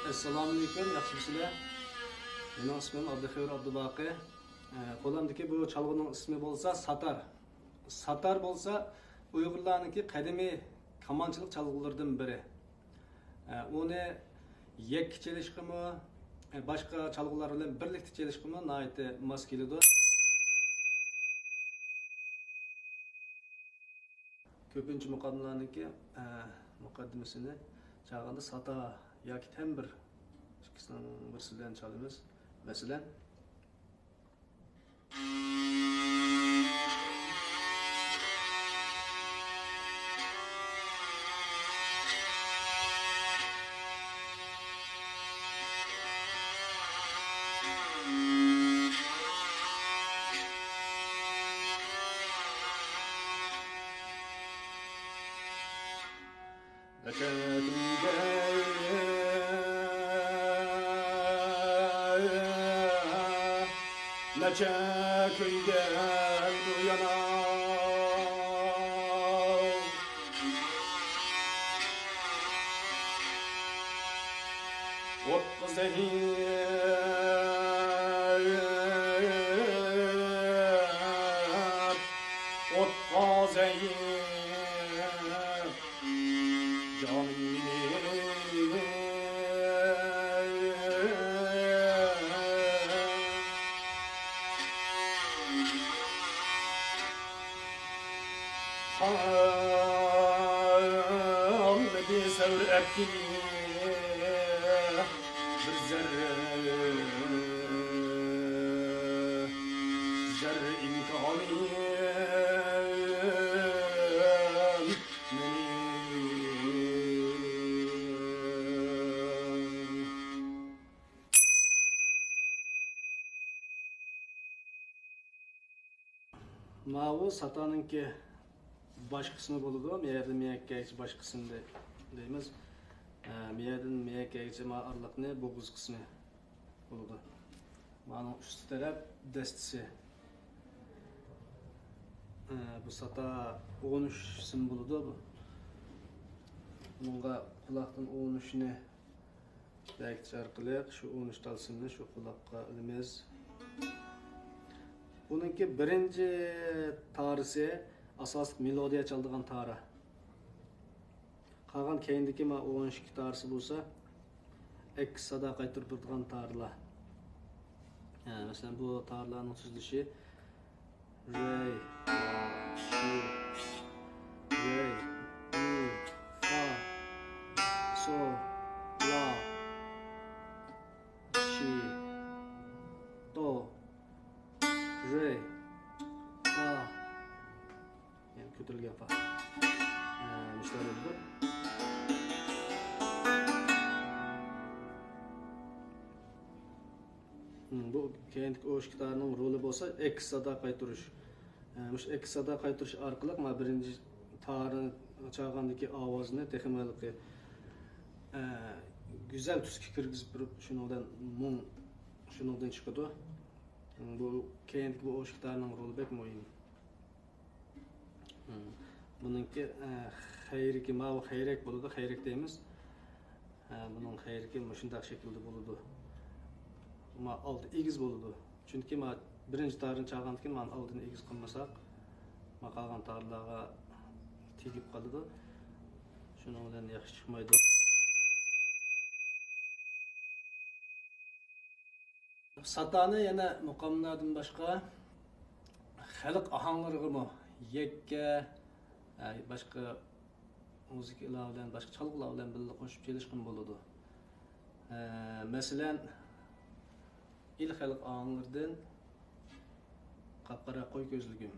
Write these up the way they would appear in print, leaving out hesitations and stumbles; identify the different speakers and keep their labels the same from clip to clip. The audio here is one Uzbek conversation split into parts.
Speaker 1: Assalomu alaykum, yaxshimisizlar? Mening ismim Abduxo'r Abdubaqi. Qo'limdagi bu chalg'uning ismi bo'lsa Satar. Satar bo'lsa Uyg'urlarningki qadimiy kamonchilik chalg'ularidan biri. Uni yakki chelishqimi, boshqa chalg'ular bilan birlikda chelishqimi nihoyatda mos keladi. Ko'pincha muqaddimalarningki muqaddimasini chalg'anda Satar yoki tembr ikkisining birisidan chalamiz. Masalan, neçe köyden bu yana otlu zehir otlu zehir canım bir sevr epkini bir zerre imtihanı Mavu Satan'ınki baş kısmı buludu. Miyerden miyekkeyici baş kısmı deyimiz. Miyerden miyekkeyici arlık ne? Boguz kısmı buludu. Manın üstü taraf destisi. Bu Sata 13 sim buludu bu. Bunga kulaktan 13'üne belki çarkılayak. Şu 13 talsimini şu kulakka ilmez. Bununki birinci tarisi asas melodiya çaldıgan tara. Kalan keyindeki 12 tarisi bulsa ek sada qaytırıp durduğun tarla. Mesela bu tarlanın süzülüşü re, si, re, mi, fa, sol, la, si, do, re, fa. Yani kötülüğe fa. Müşteri oldu. Bu keyinki o'sh gitarning roli bo'lsa ek sada qaytirish. O'sha ek sada qaytirish orqali ma birinchi tarni chalgandagi ovozni texnikaligi güzel tusga kirgizib turib shundan chiqadi. Bu keyinki bu o'sh gitarning roli bek muhim. Bununki xayriki mavi xayrek bo'ladi, xayrek deymiz. Bunun xayriki shunday shaklda bo'ladi. Ma oldi egiz bo'ladi. Chunki ma birinchi tarni chalgandan keyin men oldini egiz qilmasak, ma qolgan tarlarga tegib qoladi. Shuning bilan yaxshi chiqmaydi. Satani yana muqomlardan boshqa xalq ohanglariga yakka başka muzikalar bilan, başka çalgılar bilan birga qo'shib kelishgan bo'ladi. Masalan, il xalq ohanglaridan qapqara qo'y ko'zligim.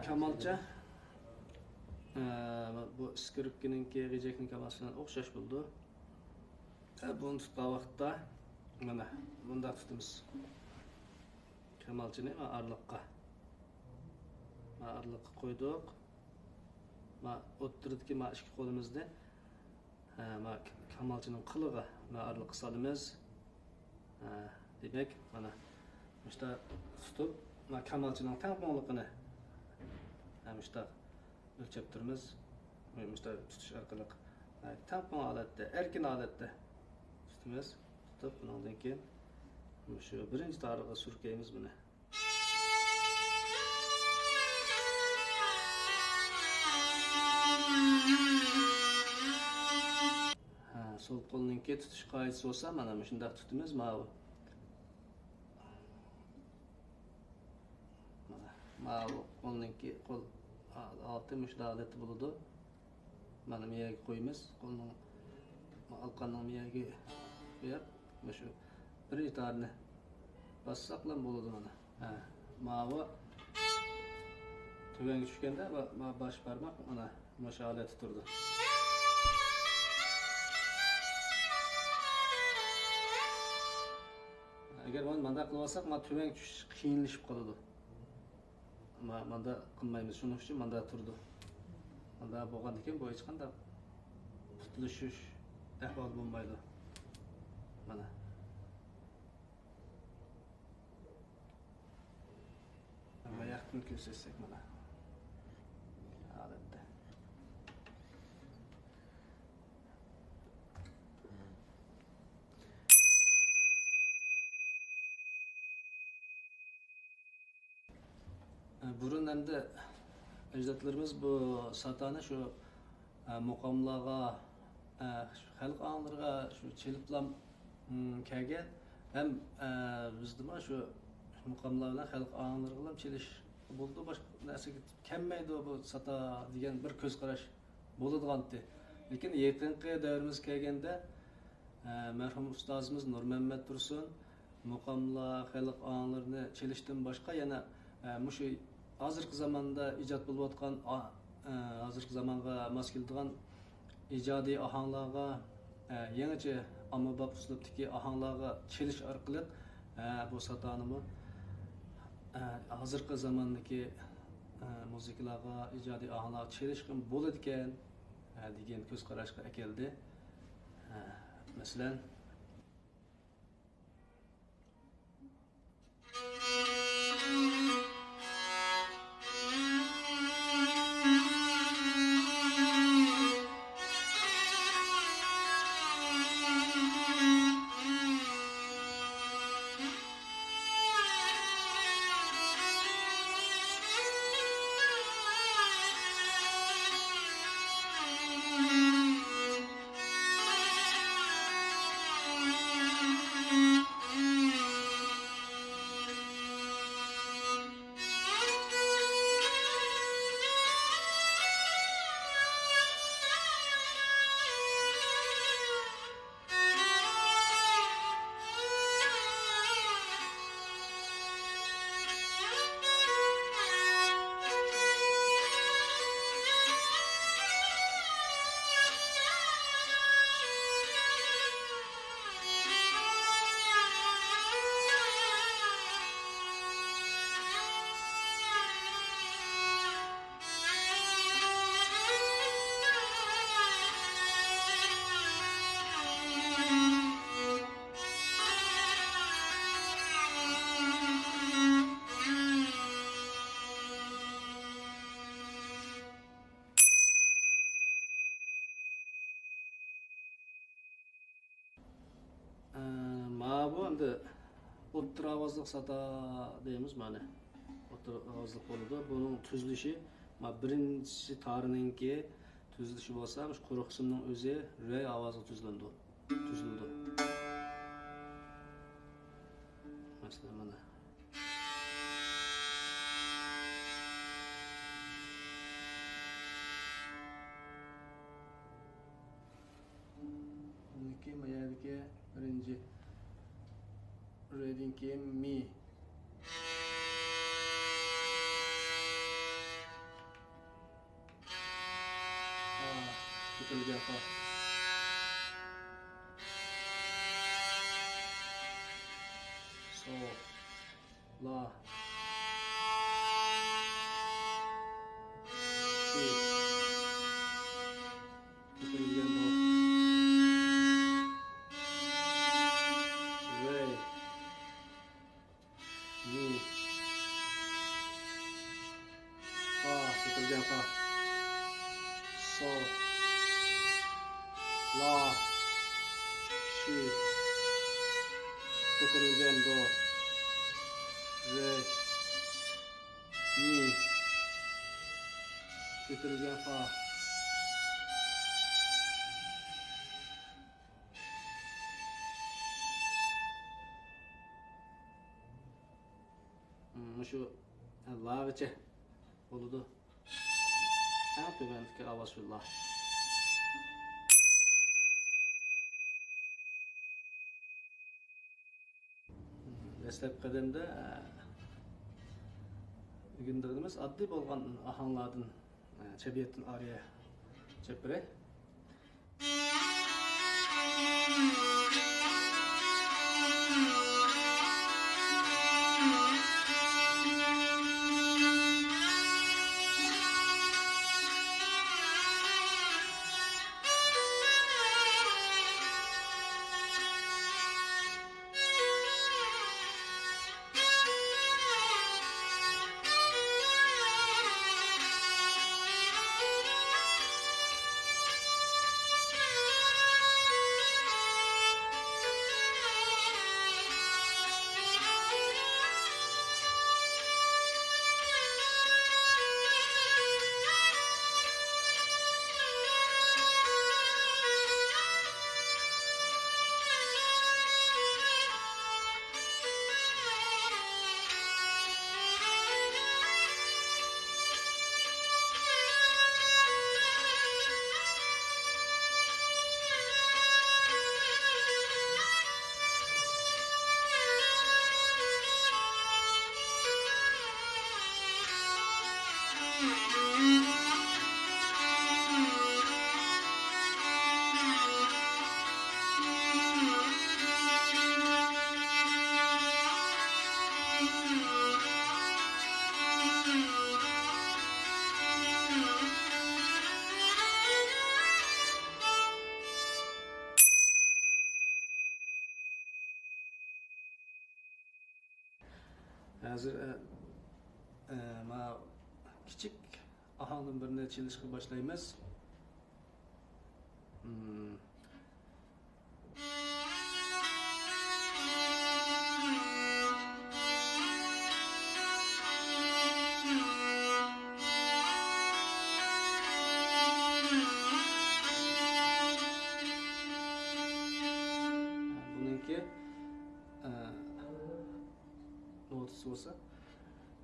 Speaker 1: kamalcha bu skripkaninki g'ijekning kamalchasi bilan o'xshash bo'ldi. Buni tutgan vaqtda mana bunda tutamiz. Kamalchini arliqqa qo'ydik. O'ttirdiki ikki qo'limizda kamalchining qilig'i arliqqa solamiz. Demak, mana işte tutib, kamalchining tangponligini işte o'lchab turamiz. İşte tutish orqali tampon holatda, erkin holatda tutamiz. Tutib, bundan keyin shu birinchi tarig'iga surkaymiz buni. Sol qo'lninki tutish qoidasi bo'lsa, mana shunday tutamiz. Mana qo'lninki qo'l olti mushda holatda bo'ladi. Mana miyaga qo'yamiz. Qo'lning halqaning miyaga qo'yib, shu birinchi tarni bassak bilan bo'ladi mana. Mana tuvanga tushganda bosh barmoq mana shu holatda turdi. Agar manda qilib olsak, tuvang tushish qiyinlashib qoladi. Manda qilmaymiz, shuning uchun manda turdi. Manda bo'lgandan keyin bu hech qanday tutulishish ahvol bo'lmaydi. Mana. Mana yaqin ko'rsatsak mana. Holatda. Burun endi ajdodlarimiz bu satani shu muqomlarga, xalq anlarga shu cheliplam kelgan. Hem bizdimi shu muqomlar bilan xalq anlarga ham chelish bo'ldi. Boshqa narsaga kelmaydi bu sata degan bir ko'z qarash bo'ladiganti. Lekin yaqinqi davrimiz kelganda marhum ustozimiz Nurmuhammad Tursun muqomlar, xalq anlarini chelishdan boshqa yana mushu hozirgi zamonda ijod bo'layotgan hozirgi zamonga mos keladigan ijodiy ohanglarga yangicha ommabop uslubdagi ohanglarga chelish orqali bu satonimi hozirgi zamondagi muzikalarga ijodiy ohanglarga chelish ham bo'ladi ekan degan ko'z qarashga keldi. Masalan bu endi o'ttir ovozli sata deymiz mana. O'ttir ovozli bo'ladi. Buning tuzilishi birinchi tarininki tuzilishi bo'lsa, shu quruq qismning o'zi re ovozga tuzildi. Masalan mana. Buniki mayadagi birinchi re'dan keyin mi. ko'tarilgan fa. Sol, la, si, ko'tarilgan do, re, mi, fa, ko'tarilgan fa, sol, la, si, ko'tarilgan do, re, mi, ko'tarilgan fa. Şu la'gacha bo'ladi. Tövəndəki ovoz şu la. Dastlab qadamda o'rgandigimiz oddiy bo'lgan ahanglardan chabiyatdan ariya chapray. Hazır küçük ahangın birine çalışıp başlayımız. Bununki notası olsa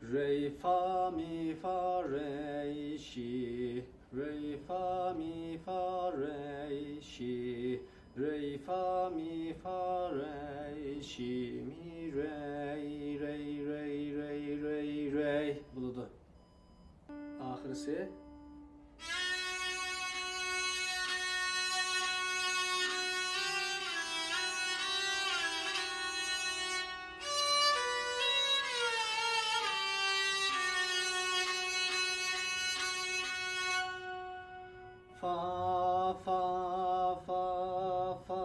Speaker 1: re fa mi fa re şi, re fa mi fa re şi, re fa mi fa re şi mi re re re re re re buludu. Ahirisi fa fa fa fa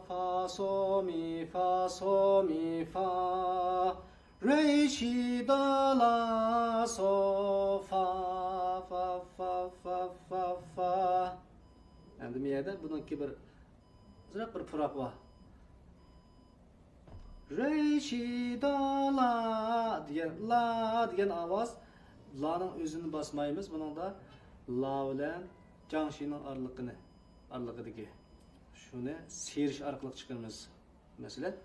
Speaker 1: fa so mi fa re şi da la so fa fa fa fa fa fa. Endi bu yerda buniki bir ziraq bir puroq bor. Re şi da la degan ovoz, la'ning o'zini bosmaymiz. Buningda la bilan Jangshining aralig'idagi shuni serish orqali chiqamiz. Masalan,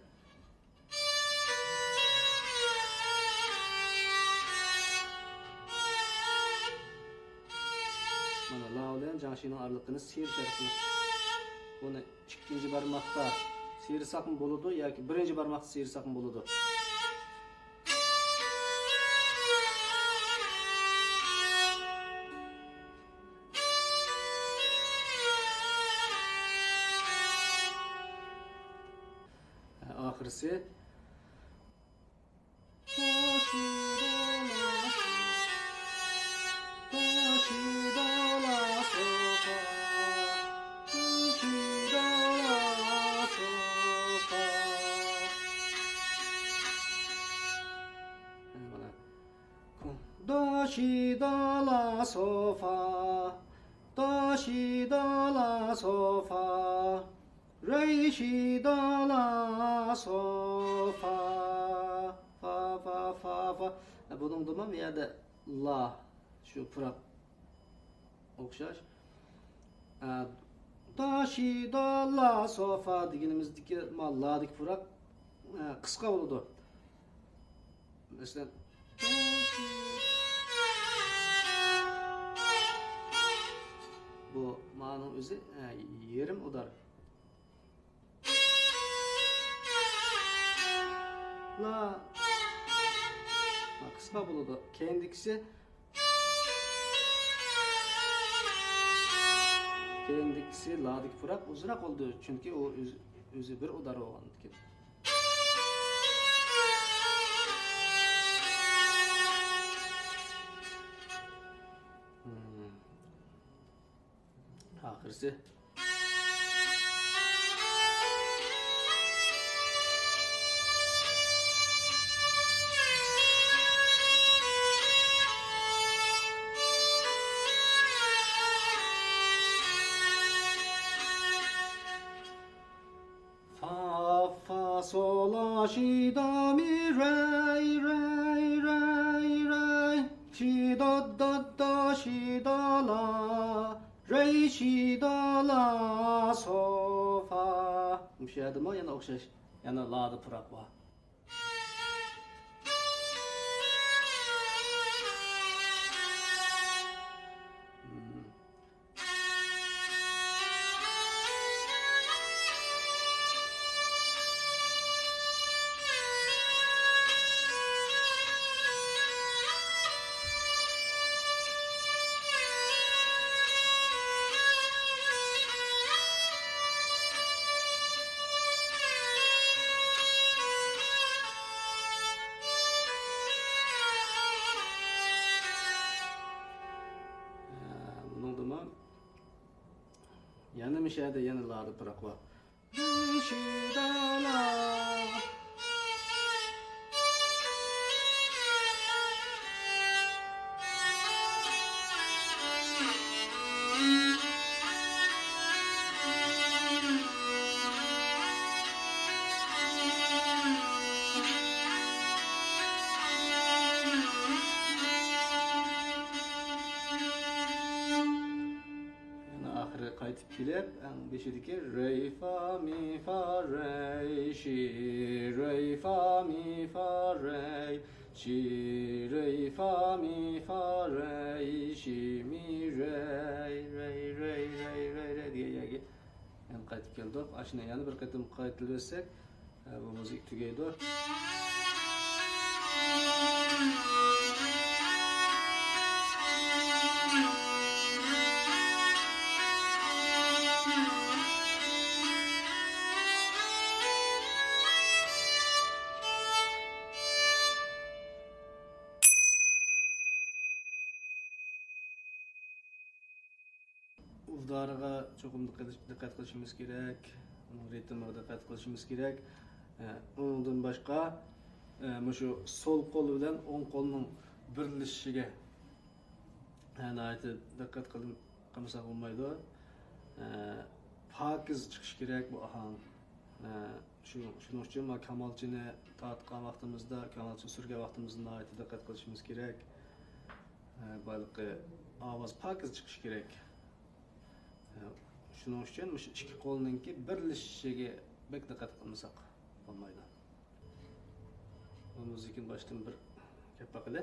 Speaker 1: mana la bilan Jangshining aralig'ini serish orqali buni ikkinchi barmoqda sersaq bo'ladi yoki birinchi barmoqda sersaq bo'ladi. Ahirisi do si do la so fa, do si do la so fa, re si do la so fa, fa fa fa fa. Bunun da bir yerde la şu pırak okşaş. Do si do la so fa degenimizdeki la'daki pırak kısa oldu. Mesela bu ma'nın özü yerim udar. La kısa buldu. Kendisi la'daki pırak uzrak oldu. Çünkü o özü bir udar olan. Ahirisi fa fa sol la si do mi re re re re si do si do la re si do la so fa. Müşahede mi? Yana okşaş. Yana la'da pırak var. Yana müşahede yana la'da pırak var. Kayıtıp gelip en beşideki re fa mi fa re şi re fa mi fa re şi re fa mi fa re şi mi re diye yani kayıtıp geldik. Aşına yani bir kayıtım kayıtılırsak bu müzik tügeydi. Uzdariga çokum dikkat qilishimiz kerak, ritmiga dikkat qilishimiz kerak. Ondan başqa şu sol kol bilan o'ng qo'lning birlashishiga dikkat qilmasak bo'lmaydi. Pokiz chiqish kerak bu ahang. Shuning uchun kamalchini tatgan vaqtimizda, kamalchi surgan vaqtimizda dikkat qilishimiz kerak. Balki ovoz pokiz chiqish kerak. Shuning uchun shu ikki qo'lninki birlashishiga bek diqqat qilmasak bo'lmaydi. Bu muzikani boshdan bir gap haqida